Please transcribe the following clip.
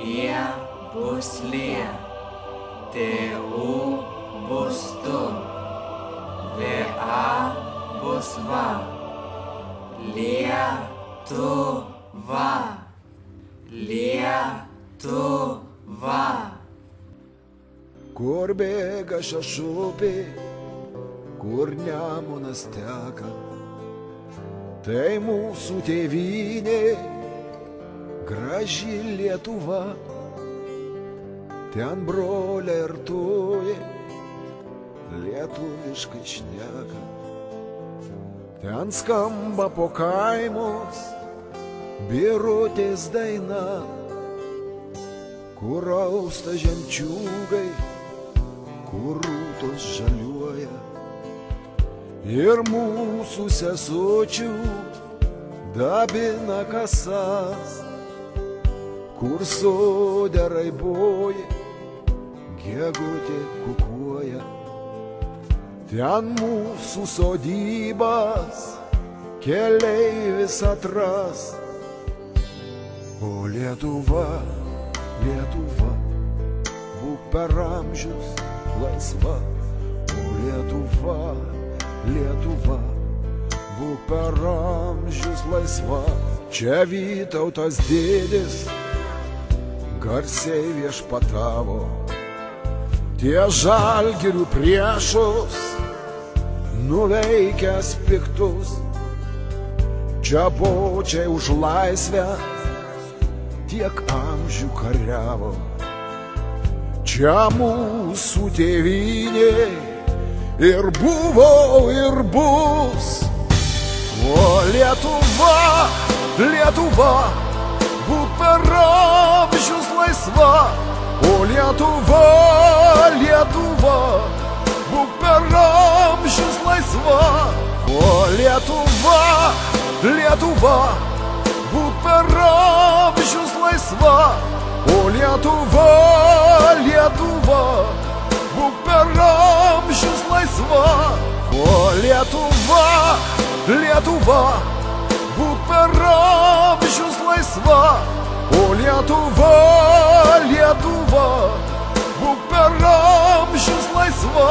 Ie bus lie, TU bus tu, VA bus va, Lietuva, Lietuva. Kur bėga šešupė, kur Nemunas teka, tai mūsų tėvynė, graži Lietuva. Ten broliai ir tujai lietuviškai šneka, ten skamba po kaimus birutės daina, kur austa žemčiūgai, kur rūtos žaliuoja, ir mūsų sesučių dabina kasas, kur sode raiboja, gegutė kukuoja. Ten mūsų sodybas keleivis atras. O Lietuva, Lietuva, būk per amžius laisva. O Lietuva, Lietuva, būk per amžius laisva. Čia Vytautas dėdis garsiai viešpatavo, tie žalgirių priešus nuveikęs piktus. Čia bočiai už laisvę tiek amžių kariavo. Čia mūsų tėvynė ir buvo ir bus. O Lietuva, Lietuva, būk per amžius laisva. O Lietuva, Lietuva, būk per amžius laisva. O Lietuva, Lietuva, būk per amžius laisva. O Lietuva, Lietuva, būk per amžius laisva. O Lietuva, Lietuva, būk per amžius laisva. O Lietuva, Lietuva, būk per amžius laisva.